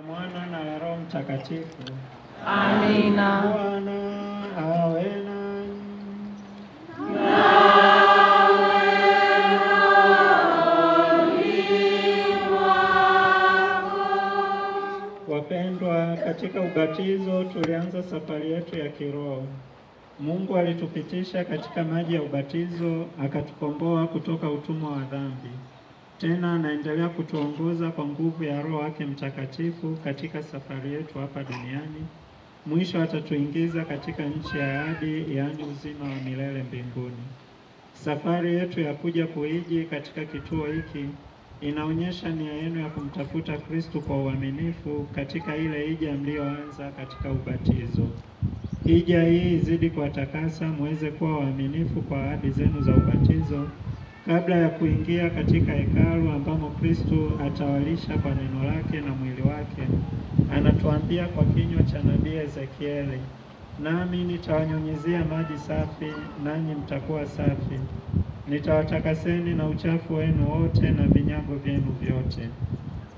Mwana na Roho Mtakatifu. Amina. Bwana awe nanyi. Wapendwa, katika ubatizo tulianza safari yetu ya kiroho. Mungu alitupitisha katika maji ya ubatizo, akatukomboa kutoka utumwa wa dhambi. Tena anaendelea kutuongoza kwa nguvu ya Roho wake Mtakatifu katika safari yetu hapa duniani. Mwisho atatuingiza katika nchi ya ahadi, yaani uzima wa milele mbinguni. Safari yetu ya kuja kuiji katika kituo hiki inaonyesha nia yenu ya kumtafuta Kristo kwa uaminifu katika ile hija mlioanza katika ubatizo. Hija hii izidi kuwatakasa muweze kuwa waaminifu kwa ahadi zenu za ubatizo kabla ya kuingia katika hekalu ambamo Kristo atawalisha kwa neno lake na mwili wake. Anatuambia kwa kinywa cha nabii Ezekieli, nami nitawanyunyizia maji safi, nanyi mtakuwa safi. Nitawatakaseni na uchafu wenu wote na vinyago vyenu vyote.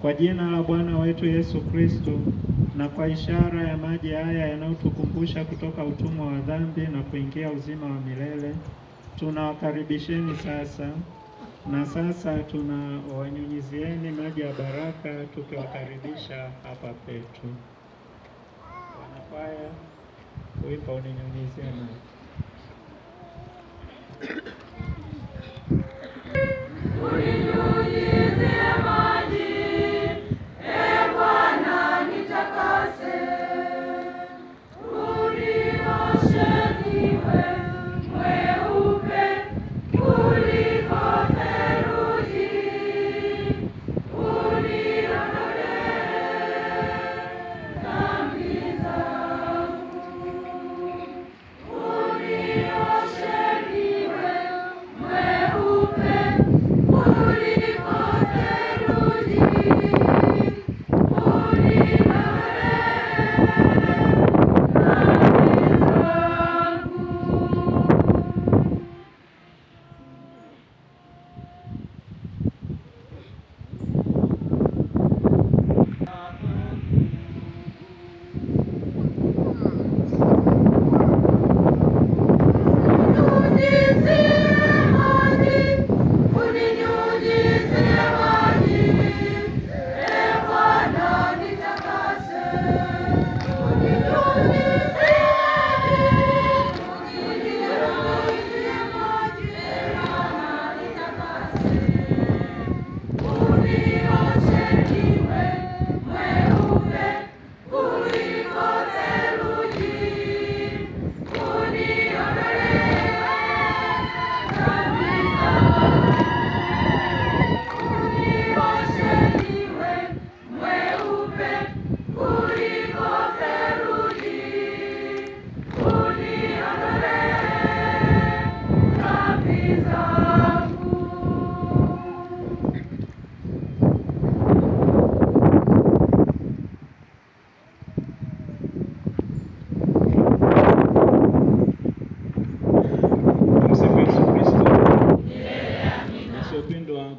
Kwa jina la Bwana wetu Yesu Kristo, na kwa ishara ya maji haya yanayotukumbusha kutoka utumwa wa dhambi na kuingia uzima wa milele, tunawakaribisheni sasa. Na sasa tunawanyunyizieni maji ya baraka tukiwakaribisha hapa petu. Wanakwaya, wimbo uninyunyizie maji. Uninyunyizie maji, e Bwana nitakase, unioshe niwe mweupe kuliko theluji, uniondolee dhambi zangu, unioshe niwe mweupe kuliko theluji, uniondolee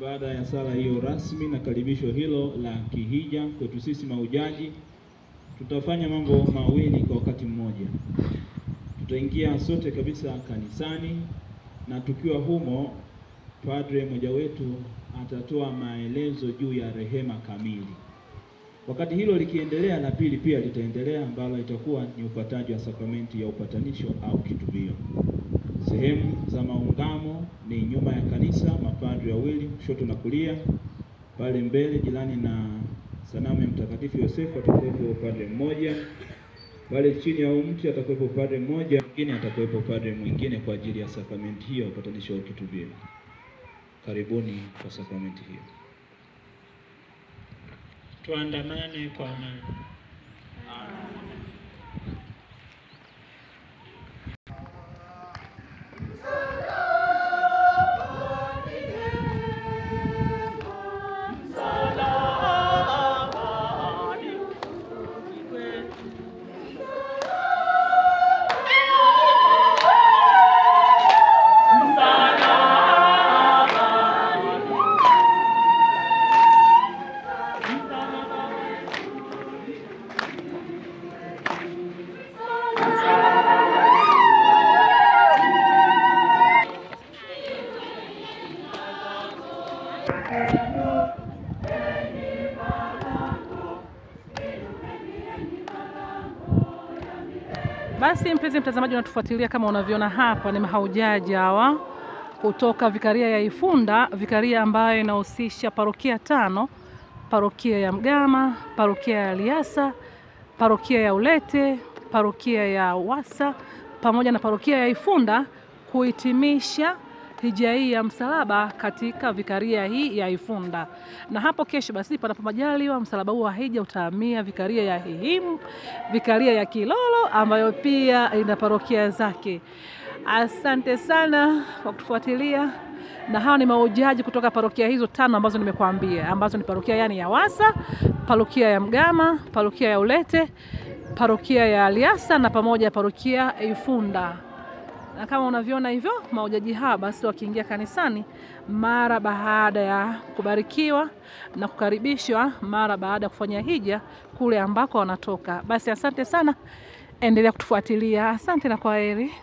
Baada ya sala hiyo rasmi na karibisho hilo la kihija kwetu sisi mahujaji, tutafanya mambo mawili kwa wakati mmoja. Tutaingia sote kabisa kanisani, na tukiwa humo padre mmoja wetu atatoa maelezo juu ya rehema kamili. Wakati hilo likiendelea, na pili pia litaendelea, ambalo itakuwa ni upataji wa sakramenti ya upatanisho au kitubio. Sehemu za maungamo ni nyuma ya kanisa, mapadri wawili kushoto na kulia. Pale mbele jirani na sanamu ya Mtakatifu Yosefu atakuwepo padre mmoja. Pale chini ya mti atakuwepo padre mmoja, mwingine atakuwepo padre mwingine kwa ajili ya sakramenti hiyo upatanisho au kitubio. Karibuni kwa sakramenti hiyo. Tuandamane kwa amani. Basi mpenzi mtazamaji unatufuatilia, kama unavyoona hapa ni mahujaji hawa kutoka vikaria ya Ifunda, vikaria ambayo inahusisha parokia 5, parokia ya Mgama, parokia ya Liasa, parokia ya Ulete, parokia ya Wasa pamoja na parokia ya Ifunda, kuhitimisha hija hii ya msalaba katika vikaria hii ya Ifunda. Na hapo kesho basi panapo majaliwa msalaba huu wa hija utahamia vikaria ya Hihimu, vikaria ya Kilolo ambayo pia ina parokia zake. Asante sana kwa kutufuatilia, na hawa ni mahujaji kutoka parokia hizo 5 ambazo nimekuambia, ambazo ni parokia yani ya Wasa, parokia ya Mgama, parokia ya Ulete, parokia ya Liasa na pamoja parokia ya Ifunda. Na kama unavyoona hivyo mahujaji hawa basi wakiingia kanisani mara baada ya kubarikiwa na kukaribishwa mara baada ya kufanya hija kule ambako wanatoka. Basi asante sana, endelea kutufuatilia. Asante na kwaheri.